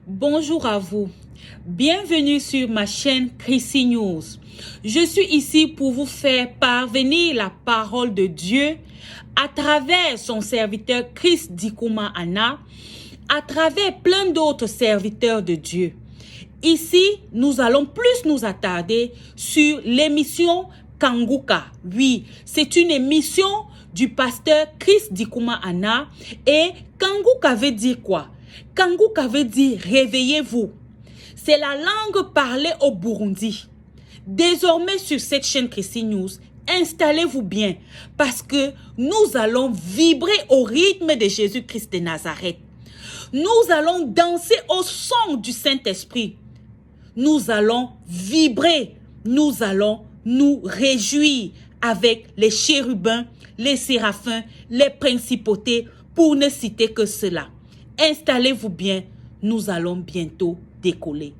Bonjour à vous. Bienvenue sur ma chaîne Chrissy News. Je suis ici pour vous faire parvenir la parole de Dieu à travers son serviteur Chris Dikouma Anna, à travers plein d'autres serviteurs de Dieu. Ici, nous allons plus nous attarder sur l'émission Kanguka. Oui, c'est une émission du pasteur Chris Dikouma Anna. Et Kanguka veut dire quoi? Kanguka veut dire réveillez-vous. C'est la langue parlée au Burundi. Désormais sur cette chaîne Chrissy News, installez-vous bien parce que nous allons vibrer au rythme de Jésus-Christ de Nazareth. Nous allons danser au son du Saint-Esprit. Nous allons vibrer, nous allons nous réjouir avec les chérubins, les séraphins, les principautés, pour ne citer que cela. Installez-vous bien, nous allons bientôt décoller.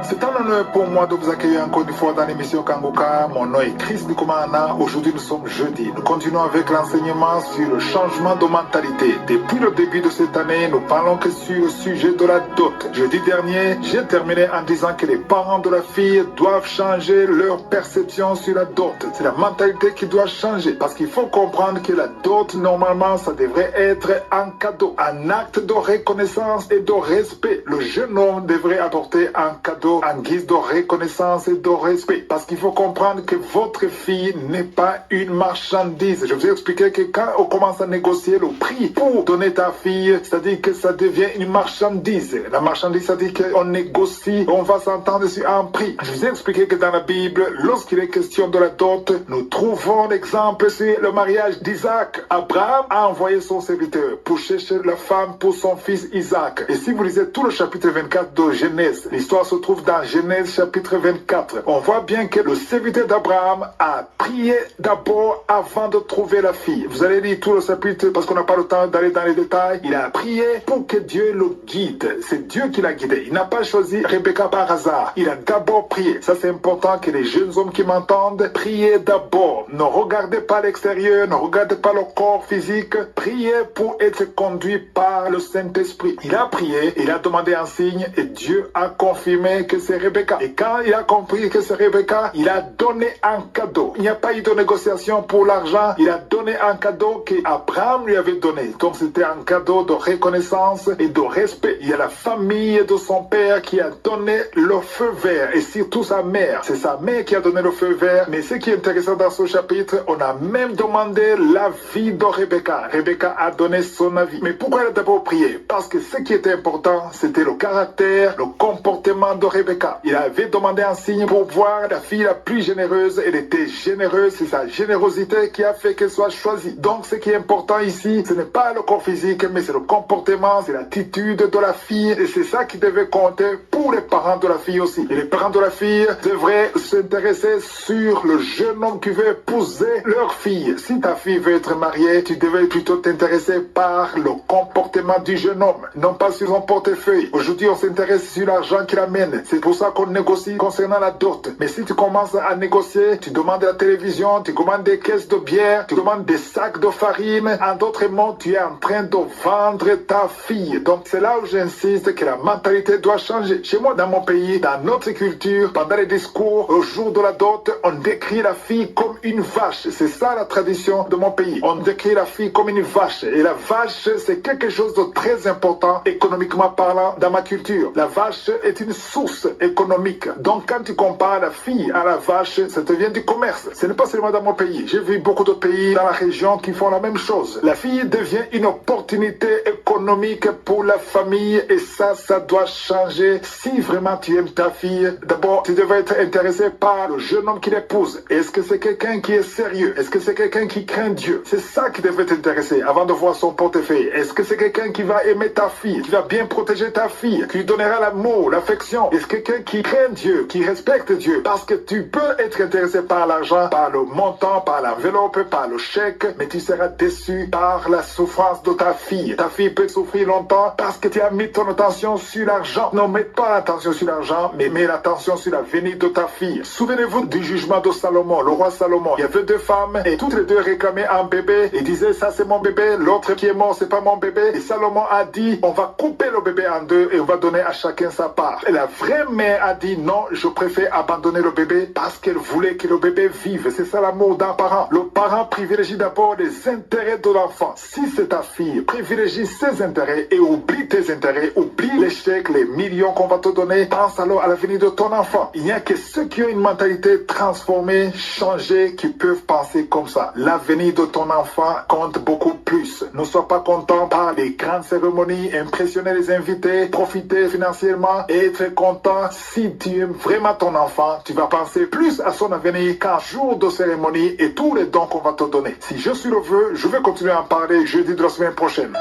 C'est un honneur pour moi de vous accueillir encore une fois dans l'émission Kanguka. Mon nom est Chris Dikouma Anna. Aujourd'hui, nous sommes jeudi. Nous continuons avec l'enseignement sur le changement de mentalité. Depuis le début de cette année, nous parlons que sur le sujet de la dot. Jeudi dernier, j'ai terminé en disant que les parents de la fille doivent changer leur perception sur la dot. C'est la mentalité qui doit changer parce qu'il faut comprendre que la dot, normalement, ça devrait être un cadeau, un acte de reconnaissance et de respect. Le jeune homme devrait apporter un cadeau en guise de reconnaissance et de respect. Parce qu'il faut comprendre que votre fille n'est pas une marchandise. Je vous ai expliqué que quand on commence à négocier le prix pour donner ta fille, c'est-à-dire que ça devient une marchandise. La marchandise, c'est-à-dire qu'on négocie, on va s'entendre sur un prix. Je vous ai expliqué que dans la Bible, lorsqu'il est question de la dot, nous trouvons l'exemple sur le mariage d'Isaac. Abraham a envoyé son serviteur pour chercher la femme pour son fils Isaac. Et si vous lisez tout le chapitre 24 de Genèse, l'histoire se trouve dans Genèse chapitre 24. On voit bien que le serviteur d'Abraham a prié d'abord avant de trouver la fille. Vous allez lire tout le chapitre parce qu'on n'a pas le temps d'aller dans les détails. Il a prié pour que Dieu le guide. C'est Dieu qui l'a guidé. Il n'a pas choisi Rebecca par hasard. Il a d'abord prié. Ça, c'est important que les jeunes hommes qui m'entendent, priez d'abord. Ne regardez pas l'extérieur, ne regardez pas le corps physique. Priez pour être conduit par le Saint-Esprit. Il a prié, il a demandé un signe et Dieu a confirmé que c'est Rebecca. Et quand il a compris que c'est Rebecca, il a donné un cadeau. Il n'y a pas eu de négociation pour l'argent. Il a donné un cadeau qu'Abraham lui avait donné. Donc c'était un cadeau de reconnaissance et de respect. Il y a la famille de son père qui a donné le feu vert et surtout sa mère. C'est sa mère qui a donné le feu vert. Mais ce qui est intéressant dans ce chapitre, on a même demandé l'avis de Rebecca. Rebecca a donné son avis. Mais pourquoi elle a d'abord prié? Parce que ce qui était important, c'était le caractère, le comportement de Rebecca. Il avait demandé un signe pour voir la fille la plus généreuse. Elle était généreuse, c'est sa générosité qui a fait qu'elle soit choisie. Donc ce qui est important ici, ce n'est pas le corps physique, mais c'est le comportement, c'est l'attitude de la fille. Et c'est ça qui devait compter pour les parents de la fille aussi. Et les parents de la fille devraient s'intéresser sur le jeune homme qui veut épouser leur fille. Si ta fille veut être mariée, tu devais plutôt t'intéresser par le comportement du jeune homme, non pas sur son portefeuille. Aujourd'hui, on s'intéresse sur l'argent qu'il amène. C'est pour ça qu'on négocie concernant la dot. Mais si tu commences à négocier, tu demandes la télévision, tu demandes des caisses de bière, tu demandes des sacs de farine. En d'autres mots, tu es en train de vendre ta fille. Donc c'est là où j'insiste que la mentalité doit changer. Chez moi, dans mon pays, dans notre culture, pendant les discours, au jour de la dot, on décrit la fille comme une vache. C'est ça la tradition de mon pays. On décrit la fille comme une vache. Et la vache, c'est quelque chose de très important, économiquement parlant, dans ma culture. La vache est une source économique. Donc quand tu compares la fille à la vache, ça devient du commerce. Ce n'est pas seulement dans mon pays. J'ai vu beaucoup de pays dans la région qui font la même chose. La fille devient une opportunité économique pour la famille et ça doit changer. Si vraiment tu aimes ta fille, d'abord tu devrais être intéressé par le jeune homme qui l'épouse. Est-ce que c'est quelqu'un qui est sérieux? Est-ce que c'est quelqu'un qui craint Dieu? C'est ça qui devrait t'intéresser avant de voir son portefeuille. Est-ce que c'est quelqu'un qui va aimer ta fille, qui va bien protéger ta fille, qui lui donnera l'amour, l'affection? Est-ce c'est quelqu'un qui craint Dieu, qui respecte Dieu. Parce que tu peux être intéressé par l'argent, par le montant, par l'enveloppe, par le chèque, mais tu seras déçu par la souffrance de ta fille. Ta fille peut souffrir longtemps parce que tu as mis ton attention sur l'argent. Non, mets pas l'attention sur l'argent, mais mets l'attention sur l'avenir de ta fille. Souvenez-vous du jugement de Salomon, le roi Salomon. Il y avait deux femmes et toutes les deux réclamaient un bébé et disaient ça c'est mon bébé, l'autre qui est mort c'est pas mon bébé. Et Salomon a dit on va couper le bébé en deux et on va donner à chacun sa part. Et la vraie mère a dit non, je préfère abandonner le bébé parce qu'elle voulait que le bébé vive. C'est ça l'amour d'un parent. Le parent privilégie d'abord les intérêts de l'enfant. Si c'est ta fille, privilégie ses intérêts et oublie tes intérêts, oublie les chèques, les millions qu'on va te donner. Pense alors à l'avenir de ton enfant. Il n'y a que ceux qui ont une mentalité transformée, changée, qui peuvent penser comme ça. L'avenir de ton enfant compte beaucoup plus. Ne sois pas content par les grandes cérémonies, impressionner les invités, profiter financièrement et être content. Si tu aimes vraiment ton enfant, tu vas penser plus à son avenir qu'un jour de cérémonie et tous les dons qu'on va te donner. Si je suis le vœu, je vais continuer à en parler jeudi de la semaine prochaine.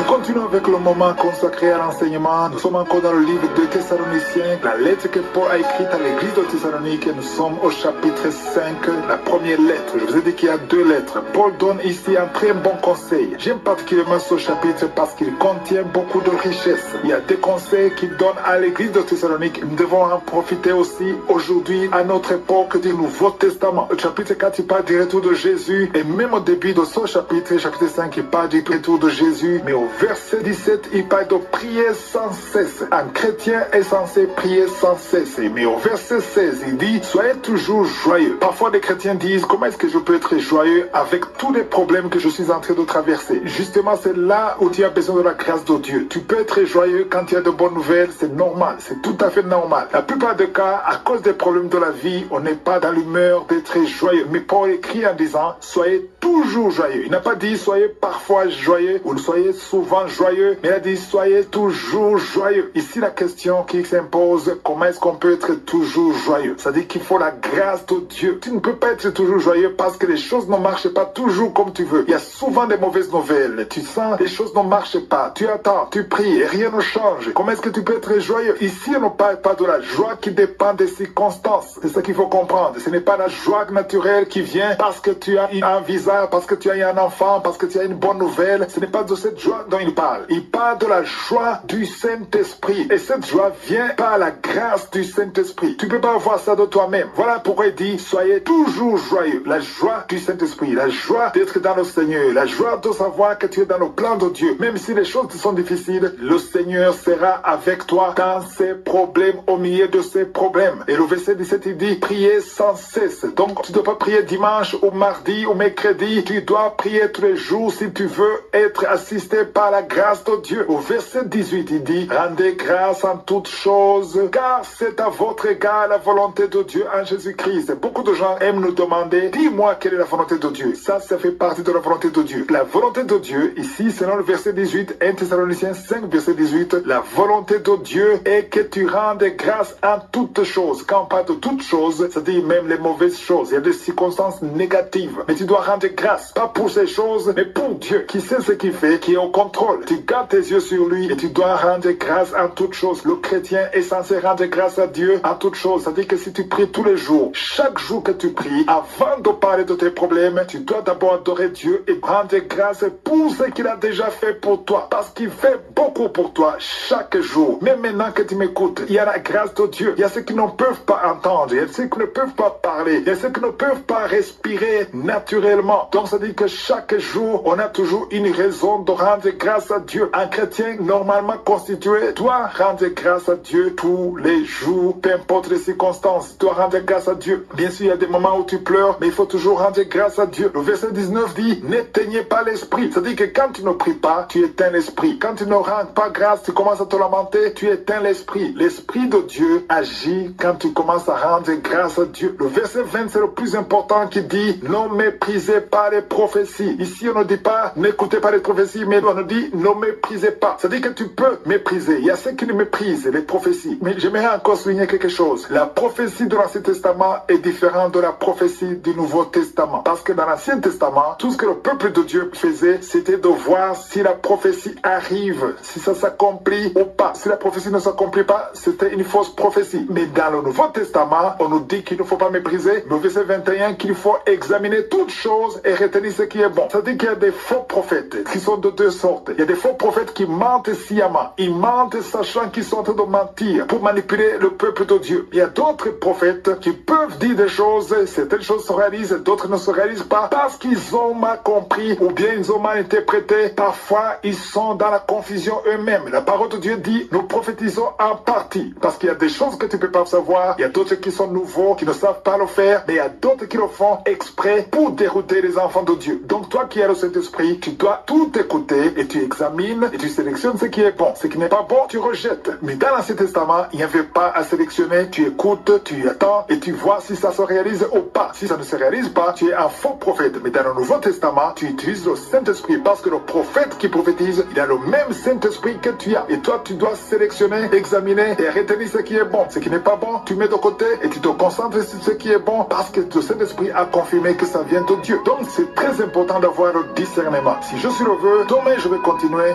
Continuons avec le moment consacré à l'enseignement. Nous sommes encore dans le livre de Thessaloniciens, la lettre que Paul a écrite à l'église de Thessalonique. Nous sommes au chapitre 5, la première lettre. Je vous ai dit qu'il y a deux lettres. Paul donne ici un très bon conseil. J'aime particulièrement ce chapitre parce qu'il contient beaucoup de richesses. Il y a des conseils qu'il donne à l'église de Thessalonique. Nous devons en profiter aussi aujourd'hui à notre époque du Nouveau Testament. Le chapitre 4, il parle du retour de Jésus. Et même au début de ce chapitre, chapitre 5, il parle du retour de Jésus. Mais au verset 17, il parle de prier sans cesse. Un chrétien est censé prier sans cesse. Mais au verset 16, il dit, soyez toujours joyeux. Parfois, des chrétiens disent, comment est-ce que je peux être joyeux avec tous les problèmes que je suis en train de traverser? Justement, c'est là où tu as besoin de la grâce de Dieu. Tu peux être joyeux quand il y a de bonnes nouvelles, c'est normal, c'est tout à fait normal. La plupart des cas, à cause des problèmes de la vie, on n'est pas dans l'humeur d'être joyeux. Mais Paul écrit en disant, soyez toujours joyeux. Il n'a pas dit, soyez parfois joyeux ou soyez souvent joyeux, mais il a dit soyez toujours joyeux. Ici la question qui s'impose, comment est-ce qu'on peut être toujours joyeux? Ça dit qu'il faut la grâce de Dieu. Tu ne peux pas être toujours joyeux parce que les choses ne marchent pas toujours comme tu veux. Il y a souvent des mauvaises nouvelles. Tu sens les choses ne marchent pas. Tu attends, tu pries et rien ne change. Comment est-ce que tu peux être joyeux? Ici on ne parle pas de la joie qui dépend des circonstances. C'est ça qu'il faut comprendre. Ce n'est pas la joie naturelle qui vient parce que tu as un visa, parce que tu as eu un enfant, parce que tu as une bonne nouvelle. Ce n'est pas de cette joie dont il parle. Il parle de la joie du Saint-Esprit. Et cette joie vient par la grâce du Saint-Esprit. Tu ne peux pas avoir ça de toi-même. Voilà pourquoi il dit, soyez toujours joyeux. La joie du Saint-Esprit, la joie d'être dans le Seigneur, la joie de savoir que tu es dans le plan de Dieu. Même si les choses sont difficiles, le Seigneur sera avec toi dans ses problèmes, au milieu de ses problèmes. Et le verset 17, il dit, priez sans cesse. Donc, tu ne dois pas prier dimanche ou mardi ou mercredi. Tu dois prier tous les jours si tu veux être assisté par la grâce de Dieu. Au verset 18, il dit, rendez grâce en toutes choses, car c'est à votre égard la volonté de Dieu en Jésus-Christ. Beaucoup de gens aiment nous demander, dis-moi quelle est la volonté de Dieu. Ça fait partie de la volonté de Dieu. La volonté de Dieu, ici, selon le verset 18, 1 Thessaloniciens 5, verset 18, la volonté de Dieu est que tu rendes grâce en toutes choses. Quand on parle de toutes choses, ça dit même les mauvaises choses. Il y a des circonstances négatives. Mais tu dois rendre grâce, pas pour ces choses, mais pour Dieu, qui sait ce qu'il fait, qui est au contrôle. Tu gardes tes yeux sur lui et tu dois rendre grâce en toutes choses. Le chrétien est censé rendre grâce à Dieu en toutes choses. Ça dit que si tu pries tous les jours, chaque jour que tu pries, avant de parler de tes problèmes, tu dois d'abord adorer Dieu et rendre grâce pour ce qu'il a déjà fait pour toi. Parce qu'il fait beaucoup pour toi chaque jour. Même maintenant que tu m'écoutes, il y a la grâce de Dieu. Il y a ceux qui ne peuvent pas entendre. Il y a ceux qui ne peuvent pas parler. Il y a ceux qui ne peuvent pas respirer naturellement. Donc ça dit que chaque jour, on a toujours une raison de rendre grâce grâce à Dieu. Un chrétien normalement constitué doit rendre grâce à Dieu tous les jours, peu importe les circonstances. Tu dois rendre grâce à Dieu. Bien sûr, il y a des moments où tu pleures, mais il faut toujours rendre grâce à Dieu. Le verset 19 dit, n'éteignez pas l'esprit. C'est-à-dire que quand tu ne pries pas, tu éteins l'esprit. Quand tu ne rends pas grâce, tu commences à te lamenter, tu éteins l'esprit. L'esprit de Dieu agit quand tu commences à rendre grâce à Dieu. Le verset 20, c'est le plus important qui dit, ne méprisez pas les prophéties. Ici, on ne dit pas, n'écoutez pas les prophéties, mais on nous dit, ne méprisez pas. C'est-à-dire que tu peux mépriser. Il y a ceux qui ne méprisent les prophéties. Mais j'aimerais encore souligner quelque chose. La prophétie de l'Ancien Testament est différente de la prophétie du Nouveau Testament. Parce que dans l'Ancien Testament, tout ce que le peuple de Dieu faisait, c'était de voir si la prophétie arrive, si ça s'accomplit ou pas. Si la prophétie ne s'accomplit pas, c'était une fausse prophétie. Mais dans le Nouveau Testament, on nous dit qu'il ne faut pas mépriser. Le verset 21, qu'il faut examiner toutes choses et retenir ce qui est bon. C'est-à-dire qu'il y a des faux prophètes qui sont de deux sortes. Il y a des faux prophètes qui mentent sciemment. Ils mentent sachant qu'ils sont en train de mentir pour manipuler le peuple de Dieu. Il y a d'autres prophètes qui peuvent dire des choses, certaines choses se réalisent, d'autres ne se réalisent pas parce qu'ils ont mal compris ou bien ils ont mal interprété. Parfois, ils sont dans la confusion eux-mêmes. La parole de Dieu dit, nous prophétisons en partie parce qu'il y a des choses que tu ne peux pas savoir. Il y a d'autres qui sont nouveaux, qui ne savent pas le faire, mais il y a d'autres qui le font exprès pour dérouter les enfants de Dieu. Donc toi qui as le Saint-Esprit, tu dois tout écouter et tu examines et tu sélectionnes ce qui est bon. Ce qui n'est pas bon, tu rejettes. Mais dans l'Ancien Testament, il n'y avait pas à sélectionner. Tu écoutes, tu attends et tu vois si ça se réalise ou pas. Si ça ne se réalise pas, tu es un faux prophète. Mais dans le Nouveau Testament, tu utilises le Saint-Esprit parce que le prophète qui prophétise, il a le même Saint-Esprit que tu as. Et toi, tu dois sélectionner, examiner et retenir ce qui est bon. Ce qui n'est pas bon, tu mets de côté et tu te concentres sur ce qui est bon parce que le Saint-Esprit a confirmé que ça vient de Dieu. Donc, c'est très important d'avoir le discernement. Si je suis le veux, demain, je vais continuer.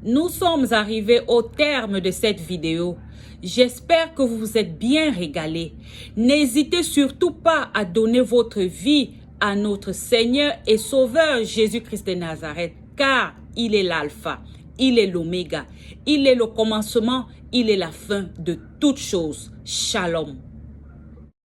Nous sommes arrivés au terme de cette vidéo. J'espère que vous vous êtes bien régalés. N'hésitez surtout pas à donner votre vie à notre Seigneur et Sauveur Jésus-Christ de Nazareth, car il est l'alpha, il est l'oméga, il est le commencement, il est la fin de toutes choses. Shalom.